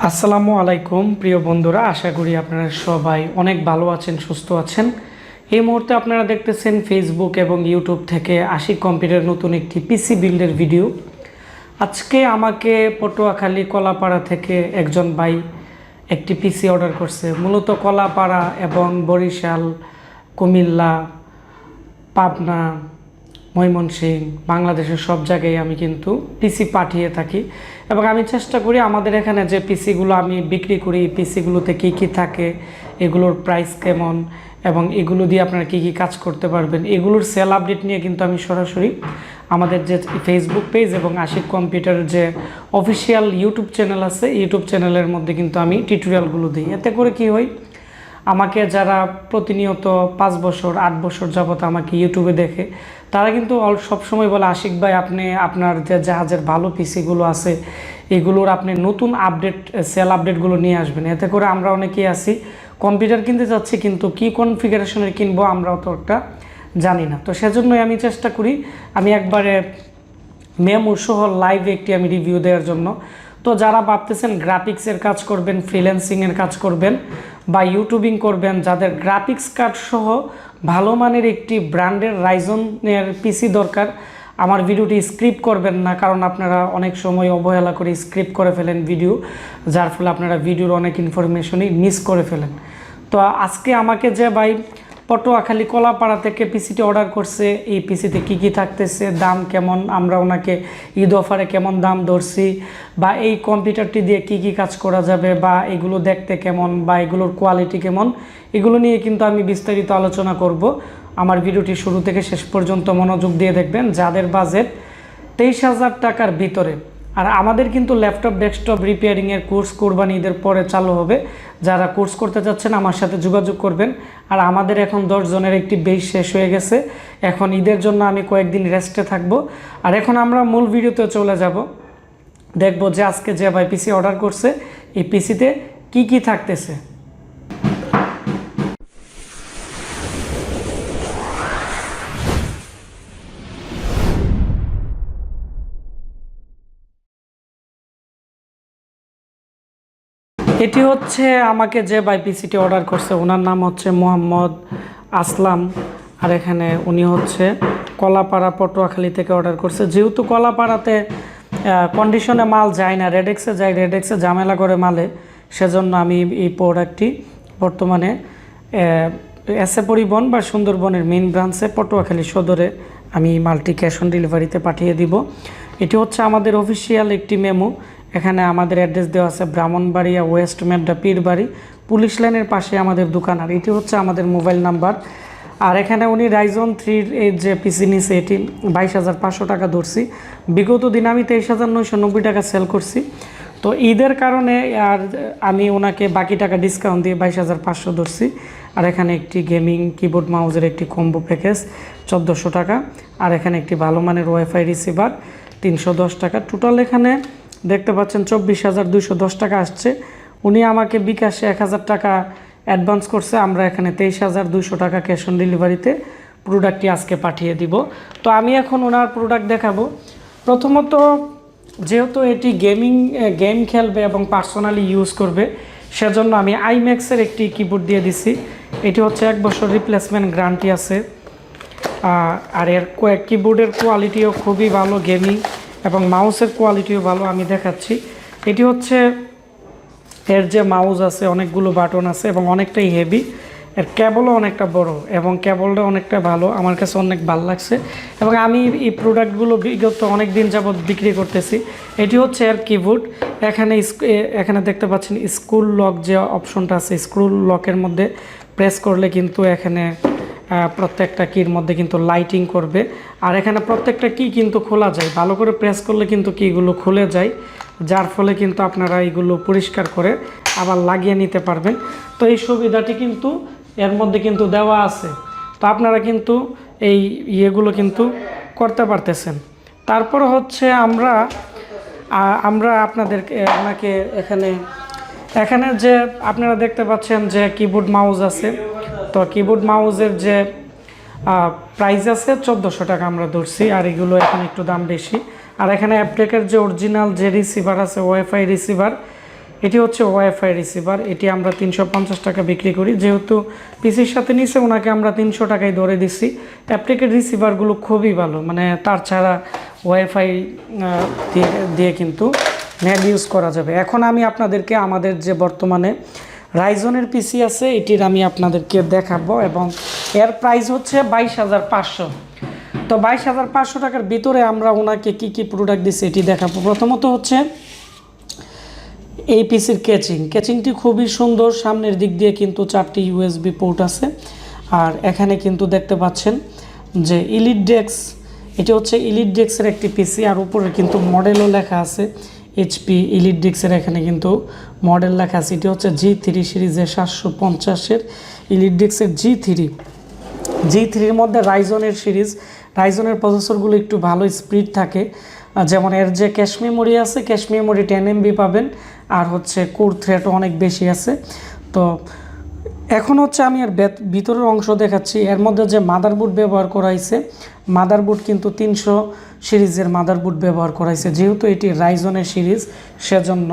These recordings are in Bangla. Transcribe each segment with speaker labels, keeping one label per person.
Speaker 1: আসসালামু আলাইকুম প্রিয় বন্ধুরা, আশা করি আপনারা সবাই অনেক ভালো আছেন, সুস্থ আছেন। এই মুহূর্তে আপনারা দেখতেছেন ফেসবুক এবং ইউটিউব থেকে আশিক কম্পিউটার নতুন একটি পিসি বিল্ডের ভিডিও। আজকে আমাকে পটুয়াখালী কলাপাড়া থেকে একজন ভাই একটি পিসি অর্ডার করছে। মূলত কলাপাড়া এবং বরিশাল, কুমিল্লা, পাবনা, ময়মনসিংহ, বাংলাদেশের সব জায়গায় আমি কিন্তু পিসি পাঠিয়ে থাকি এবং আমি চেষ্টা করি আমাদের এখানে যে পিসিগুলো আমি বিক্রি করি, পিসিগুলোতে কী কী থাকে, এগুলোর প্রাইস কেমন এবং এগুলো দিয়ে আপনারা কী কী কাজ করতে পারবেন, এগুলোর সেল আপডেট নিয়ে কিন্তু আমি সরাসরি আমাদের যে ফেসবুক পেজ এবং আশিক কম্পিউটারের যে অফিসিয়াল ইউটিউব চ্যানেল আছে, ইউটিউব চ্যানেলের মধ্যে কিন্তু আমি টিউটোরিয়ালগুলো দিই। এতে করে কি হয়, আমাকে যারা প্রতিনিয়ত 5 বছর 8 বছর যাবত আমাকে ইউটিউবে দেখে, তারা কিন্তু সবসময় বলে, আশিক ভাই আপনি আপনার যে জাহাজের ভালো পিসিগুলো আছে এগুলোর আপনি নতুন আপডেট, সেল আপডেটগুলো নিয়ে আসবেন। এতে করে আমরা অনেকেই আছি কম্পিউটার কিনতে যাচ্ছি কিন্তু কী কনফিগারেশনের কিনবো আমরাও তো একটা জানি না। তো সেজন্যই আমি চেষ্টা করি আমি একবারে মেমো সহ লাইভে একটি আমি রিভিউ দেওয়ার জন্য। তো যারা ভাবতেছেন গ্রাফিক্সের কাজ করবেন, ফ্রিল্যান্সিংয়ের কাজ করবেন বা ইউটিউবিং করবেন, যাদের গ্রাফিক্স কার্ড সহ ভালো মানের একটি ব্র্যান্ডের রাইজনের পিসি দরকার, আমার ভিডিওটি স্ক্রিপ্ট করবেন না, কারণ আপনারা অনেক সময় অবহেলা করে স্ক্রিপ্ট করে ফেলেন ভিডিও, যার ফলে আপনারা ভিডিওর অনেক ইনফরমেশনই মিস করে ফেলেন। তো আজকে আমাকে যে ভাই পটুয়াখালী কলাপাড়া থেকে পিসিটি অর্ডার করছে, এই পিসিতে কি কি থাকতেছে, দাম কেমন, আমরা ওনাকে ঈদ অফারে কেমন দাম ধরছি, বা এই কম্পিউটারটি দিয়ে কি কি কাজ করা যাবে, বা এগুলো দেখতে কেমন, বা এগুলোর কোয়ালিটি কেমন, এগুলো নিয়ে কিন্তু আমি বিস্তারিত আলোচনা করব। আমার ভিডিওটি শুরু থেকে শেষ পর্যন্ত মনোযোগ দিয়ে দেখবেন। যাদের বাজেট 23,000 টাকার ভিতরে, আর আমাদের কিন্তু ল্যাপটপ ডেস্কটপ রিপেয়ারিংয়ের কোর্স কোরবানি ঈদের পরে চালু হবে। যারা কোর্স করতে চাচ্ছেন আমার সাথে যোগাযোগ করবেন। আর আমাদের এখন 10 জনের একটি বেচ শেষ হয়ে গেছে, এখন ঈদের জন্য আমি কয়েকদিন রেস্টে থাকব। আর এখন আমরা মূল ভিডিওতে চলে যাব, দেখব যে আজকে যে ভাই পিসি অর্ডার করছে এই পিসিতে কি কি থাকতেছে। এটি হচ্ছে আমাকে যে ভাই পিসিটি অর্ডার করছে, ওনার নাম হচ্ছে মোহাম্মদ আসলাম। আর এখানে উনি হচ্ছে কলাপাড়া পটুয়াখালী থেকে অর্ডার করছে। যেহেতু কলাপাড়াতে কন্ডিশনে মাল যায় না, রেডেক্সে যায়, রেডেক্সে ঝামেলা করে মালে, সেজন্য আমি এই প্রোডাক্টটি বর্তমানে এসএ পরিবহন বা সুন্দরবনের মেইন ব্রাঞ্চে পটুয়াখালী সদরে আমি মালটি ক্যাশ অন ডেলিভারিতে পাঠিয়ে দিব। এটি হচ্ছে আমাদের অফিসিয়াল একটি মেমো। এখানে আমাদের অ্যাড্রেস দেওয়া আছে ব্রাহ্মণবাড়িয়া ওয়েস্ট মেড্ডা পীরবাড়ি, পুলিশ লাইনের পাশে আমাদের দোকান। আর এটি হচ্ছে আমাদের মোবাইল নাম্বার। আর এখানে উনি রাইজন 3 এর যে পিসি নিছে এটি 22,500 টাকা ধরছি। বিগত দিন আমি 23,990 টাকা সেল করছি। তো ঈদের কারণে আর আমি ওনাকে বাকি টাকা ডিসকাউন্ট দিয়ে 22,500 ধরছি। আর এখানে একটি গেমিং কিবোর্ড মাউজের একটি কম্বো প্যাকেজ 1400 টাকা। আর এখানে একটি ভালো মানের ওয়াইফাই রিসিভার 310 টাকা। টোটাল এখানে দেখতে পাচ্ছেন 24,210 টাকা আসছে। উনি আমাকে বিকাশে 1,000 টাকা অ্যাডভান্স করছে। আমরা এখানে 23,200 টাকা ক্যাশ অন ডেলিভারিতে প্রোডাক্টটি আজকে পাঠিয়ে দিব। তো আমি এখন ওনার প্রোডাক্ট দেখাবো। প্রথমত, যেহেতু এটি গেম খেলবে এবং পার্সোনালি ইউজ করবে, সেজন্য আমি আইম্যাক্সের একটি কিবোর্ড দিয়ে দিছি। এটি হচ্ছে 1 বছর রিপ্লেসমেন্ট গ্যারান্টি আছে। আর এর কিবোর্ডের কোয়ালিটিও খুবই ভালো, গেমিং, এবং মাউসের কোয়ালিটিও ভালো। আমি দেখাচ্ছি, এটি হচ্ছে এর যে মাউস আছে, অনেকগুলো বাটন আছে এবং অনেকটাই হেভি। এর কেবলও অনেকটা বড় এবং কেবলটা অনেকটা ভালো, আমার কাছে অনেক ভালো লাগছে। এবং আমি এই প্রোডাক্টগুলো বিগত অনেক দিন যাবৎ বিক্রি করতেছি। এটি হচ্ছে এর কিবোর্ড। এখানে দেখতে পাচ্ছেন স্ক্রু লক যে অপশনটা আছে, স্ক্রু লকের মধ্যে প্রেস করলে কিন্তু এখানে প্রত্যেকটা কির মধ্যে কিন্তু লাইটিং করবে। আর এখানে প্রত্যেকটা কি কিন্তু খোলা যায়, ভালো করে প্রেস করলে কিন্তু কিগুলো খুলে যায়, যার ফলে কিন্তু আপনারা এইগুলো পরিষ্কার করে আবার লাগিয়ে নিতে পারবেন। তো এই সুবিধাটি কিন্তু এর মধ্যে কিন্তু দেওয়া আছে। তো আপনারা কিন্তু এই ইয়েগুলো কিন্তু করতে পারতেছেন। তারপর হচ্ছে আমরা আপনাকে এখানে যে আপনারা দেখতে পাচ্ছেন যে কিবোর্ড মাউস আছে। তো কিবোর্ড মাউসের যে প্রাইস আছে 1400 টাকা আমরা ধরছি। আর এগুলো এখন একটু দাম বেশি। আর এখানে অ্যাপটেকের যে অরিজিনাল যে রিসিভার আছে, ওয়াইফাই রিসিভার, এটি হচ্ছে ওয়াইফাই রিসিভার, এটি আমরা 350 টাকা বিক্রি করি। যেহেতু পিসির সাথে নিচে ওনাকে আমরা 300 টাকায় ধরে দিচ্ছি। অ্যাপ্লিকেড রিসিভারগুলো খুবই ভালো, মানে তার ছাড়া ওয়াইফাই দিয়ে কিন্তু নেট ইউজ করা যাবে। এখন আমি আপনাদেরকে আমাদের যে বর্তমানে রাইজনের পিসি আছে এটির আমি আপনাদেরকে দেখাবো, এবং এর প্রাইস হচ্ছে 22,500। তো 22,500 টাকার ভিতরে আমরা ওনাকে কি কি প্রোডাক্ট দিচ্ছি এটি দেখাবো। প্রথমত হচ্ছে এই পিসির ক্যাচিংটি খুবই সুন্দর, সামনের দিক দিয়ে কিন্তু 4টি USB পোর্ট আছে। আর এখানে কিন্তু দেখতে পাচ্ছেন যে ইলিট ডেক্স, এটি হচ্ছে ইলিট ডেক্সের একটি পিসি, আর উপরে কিন্তু মডেলও লেখা আছে HP ইলিট ডেক্সের, এখানে কিন্তু মডেল লেখা আছে। এটি হচ্ছে G3 সিরিজের 750-এর ইলিট ডেক্সের G3-র মধ্যে রাইজনের সিরিজ। রাইজনের প্রসেসরগুলো একটু ভালো স্পিড থাকে, যেমন এর যে ক্যাশ মেমোরি আছে, ক্যাশ মেমোরি 10 MB পাবেন, আর হচ্ছে কোর থ্রেডও অনেক বেশি আছে। তো এখন হচ্ছে আমি এর ভিতরের অংশ দেখাচ্ছি। এর মধ্যে যে মাদারবোর্ড ব্যবহার করা হয়েছে, মাদারবোর্ড কিন্তু 300 সিরিজের মাদারবোর্ড ব্যবহার করা হয়েছে, যেহেতু এটি রাইজনের সিরিজ সেজন্য।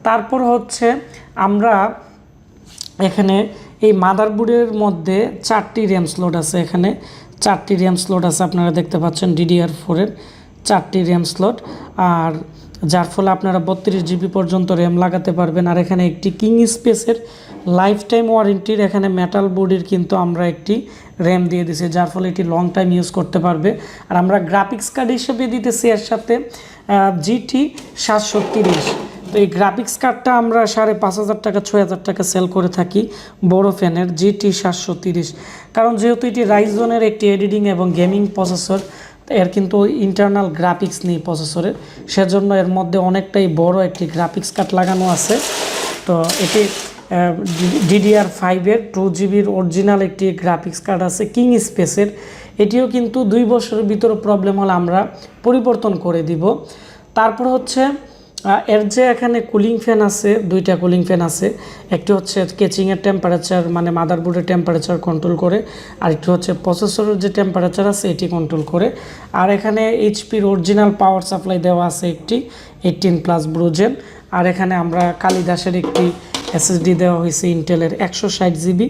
Speaker 1: তারপর হচ্ছে আমরা এখানে এই মাদারবোর্ডের মধ্যে 4টি র্যাম স্লট আছে, এখানে 4টি র্যাম স্লট আছে, আপনারা দেখতে পাচ্ছেন DDR4-এর 4টি র্যাম স্লট, আর যার ফলে আপনারা 32 GB পর্যন্ত র্যাম লাগাতে পারবেন। আর এখানে একটি কিং স্পেসের লাইফ টাইম ওয়ারেন্টির এখানে মেটাল বডির কিন্তু আমরা একটি র্যাম দিয়ে দিয়েছি, যার ফলে এটি লং টাইম ইউজ করতে পারবে। আর আমরা গ্রাফিক্স কার্ড হিসেবে দিতেছি এর সাথে GT 730। তো এই গ্রাফিক্স কার্ডটা আমরা 5,500 টাকা 6,000 টাকা সেল করে থাকি, বড় ফ্যানের GT 730, কারণ যেহেতু এটি রাইজনের একটি এডিটিং এবং গেমিং প্রসেসর, এর কিন্তু ইন্টারনাল গ্রাফিক্স নেই প্রসেসরের, সেজন্য এর মধ্যে অনেকটাই বড় একটি গ্রাফিক্স কার্ড লাগানো আছে। তো এটি DDR5-এর 2 GB অরিজিনাল একটি গ্রাফিক্স কার্ড আছে কিং স্পেসের। এটিও কিন্তু 2 বছরের ভিতরে প্রবলেম হলে আমরা পরিবর্তন করে দিব। তারপর হচ্ছে এর যে এখানে কুলিং ফ্যান আছে, 2টা কুলিং ফ্যান আছে, একটি হচ্ছে কেচিংয়ের টেম্পারেচার মানে মাদারবোর্ডের টেম্পারেচার কন্ট্রোল করে, আর একটি হচ্ছে প্রসেসরের যে টেম্পারেচার আছে এটি কন্ট্রোল করে। আর এখানে HPর অরিজিনাল পাওয়ার সাপ্লাই দেওয়া আছে একটি 18+ ব্রোজেন। আর এখানে আমরা কালিদাসের একটি SSD দেওয়া হয়েছে ইন্টেলের 160 GB,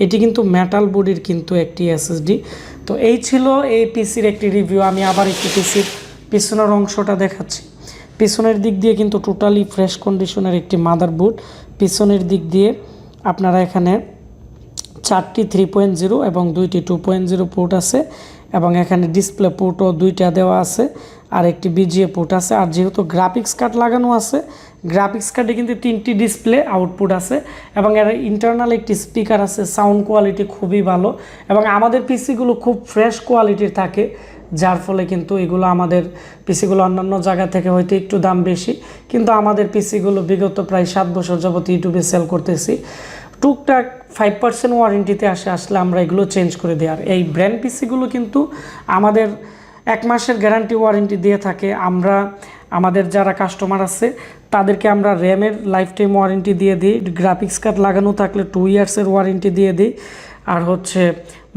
Speaker 1: এটি কিন্তু মেটাল বডির কিন্তু একটি SSD। তো এই ছিল এই পিসির একটি রিভিউ। আমি আবার একটি পিসির পিছনের অংশটা দেখাচ্ছি। পিছনের দিক দিয়ে কিন্তু টোটালি ফ্রেশ কন্ডিশনের একটি মাদারবোর্ড। পিছনের দিক দিয়ে আপনারা এখানে 4টি 3.0 এবং 2টি 2.0 পোর্ট আছে, এবং এখানে ডিসপ্লে পোর্টও 2টা দেওয়া আছে, আর একটি BGA পোর্ট আছে। আর যেহেতু গ্রাফিক্স কার্ড লাগানো আছে, গ্রাফিক্স কার্ডে কিন্তু 3টি ডিসপ্লে আউটপুট আছে, এবং এর ইন্টারনাল একটি স্পিকার আছে। সাউন্ড কোয়ালিটি খুবই ভালো, এবং আমাদের পিসিগুলো খুব ফ্রেশ কোয়ালিটির থাকে, যার ফলে কিন্তু এগুলো আমাদের পিসিগুলো অন্যান্য জায়গা থেকে হয়তো একটু দাম বেশি, কিন্তু আমাদের পিসিগুলো বিগত প্রায় 7 বছর যাবত ইউটিউবে সেল করতেছি। টুকটাক 5% ওয়ারেন্টিতে আসলে আমরা এগুলো চেঞ্জ করে দিই। আর এই ব্র্যান্ড পিসিগুলো কিন্তু আমাদের 1 মাসের গ্যারান্টি ওয়ারেন্টি দিয়ে থাকে। আমরা আমাদের যারা কাস্টমার আছে তাদেরকে আমরা র্যামের লাইফ টাইম ওয়ারেন্টি দিয়ে দিই, গ্রাফিক্স কার্ড লাগানো থাকলে 2 ইয়ার্সের ওয়ারেন্টি দিয়ে দিই, আর হচ্ছে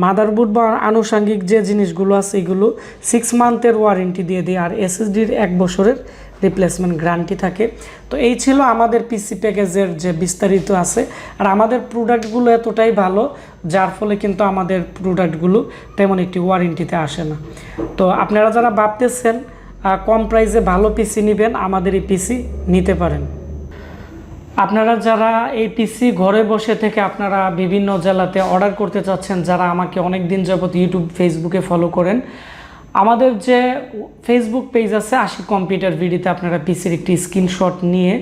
Speaker 1: মাদারবোর্ড বা আনুষঙ্গিক যে জিনিসগুলো আছে এগুলো 6 মান্থের ওয়ারেন্টি দিয়ে দিই, আর SSDর 1 বছরের রিপ্লেসমেন্ট গ্যারান্টি থাকে। তো এই ছিল আমাদের পিসি প্যাকেজের যে বিস্তারিত আছে। আর আমাদের প্রোডাক্টগুলো এতটাই ভালো, যার ফলে কিন্তু আমাদের প্রোডাক্টগুলো তেমন একটি ওয়ারেন্টিতে আসে না। তো আপনারা যারা ভাবতেছেন কম প্রাইসে ভালো পিসি নেবেন, আমাদের এই পিসি নিতে পারেন। আপনারা যারা এই পিসি ঘরে বসে থেকে আপনারা বিভিন্ন জেলাতে অর্ডার করতে চাচ্ছেন, যারা আমাকে অনেক দিন যাবত ইউটিউব ফেসবুকে ফলো করেন, আমাদের যে ফেসবুক পেজ আছে আশিক কম্পিউটার ভিডিতে আপনারা পিসির একটি স্ক্রিনশট নিয়ে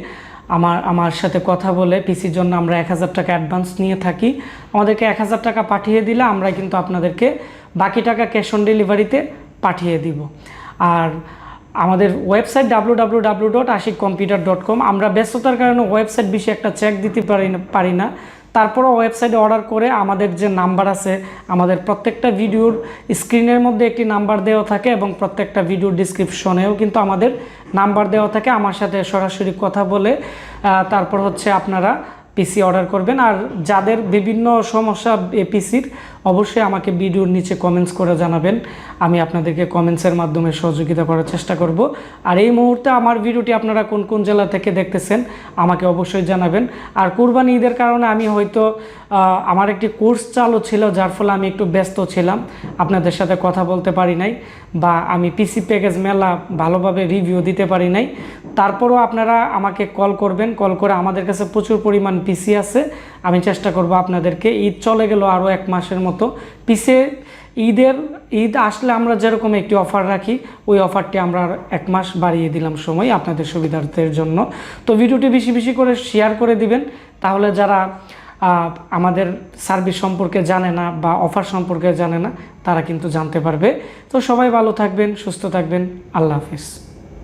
Speaker 1: আমার সাথে কথা বলে পিসির জন্য আমরা 1000 টাকা অ্যাডভান্স নিয়ে থাকি। আমাদেরকে 1000 টাকা পাঠিয়ে দিলে আমরা কিন্তু আপনাদেরকে বাকি টাকা ক্যাশ অন ডেলিভারিতে পাঠিয়ে দিব। আর আমাদের ওয়েবসাইট www.ashikcomputer.com। আমরা ব্যস্ততার কারণে ওয়েবসাইট বেশি একটা চেক দিতে পারি না, তারপরও ওয়েবসাইটে অর্ডার করে আমাদের যে নাম্বার আছে, আমাদের প্রত্যেকটা ভিডিওর স্ক্রিনের মধ্যে একটি নাম্বার দেওয়া থাকে, এবং প্রত্যেকটা ভিডিওর ডিসক্রিপশনেও কিন্তু আমাদের নাম্বার দেওয়া থাকে। আমার সাথে সরাসরি কথা বলে তারপর হচ্ছে আপনারা পিসি অর্ডার করবেন। আর যাদের বিভিন্ন সমস্যা পিসির, অবশ্যই আমাকে ভিডিওর নিচে কমেন্টস করে জানাবেন, আমি আপনাদেরকে কমেন্টসের মাধ্যমে সহযোগিতা করার চেষ্টা করব। আর এই মুহূর্তে আমার ভিডিওটি আপনারা কোন কোন জেলা থেকে দেখতেছেন আমাকে অবশ্যই জানাবেন। আর কুরবানি ঈদের কারণে আমি হয়তো আমার একটি কোর্স চালু ছিল, যার ফলে আমি একটু ব্যস্ত ছিলাম, আপনাদের সাথে কথা বলতে পারি নাই, বা আমি পিসি প্যাকেজ মেলা ভালোভাবে রিভিউ দিতে পারি নাই। তারপরও আপনারা আমাকে কল করবেন, কল করে আমাদের কাছে প্রচুর পরিমাণ পিসি আছে, আমি চেষ্টা করব আপনাদেরকে। ঈদ চলে গেল আরও 1 মাসের মতো, ঈদ আসলে আমরা যেরকম একটি অফার রাখি, ওই অফারটি আমরা 1 মাস বাড়িয়ে দিলাম সময় আপনাদের সুবিধার্থের জন্য। তো ভিডিওটি বেশি বেশি করে শেয়ার করে দিবেন, তাহলে যারা আমাদের সার্ভিস সম্পর্কে জানে না বা অফার সম্পর্কে জানে না, তারা কিন্তু জানতে পারবে। তো সবাই ভালো থাকবেন, সুস্থ থাকবেন, আল্লাহ হাফিজ।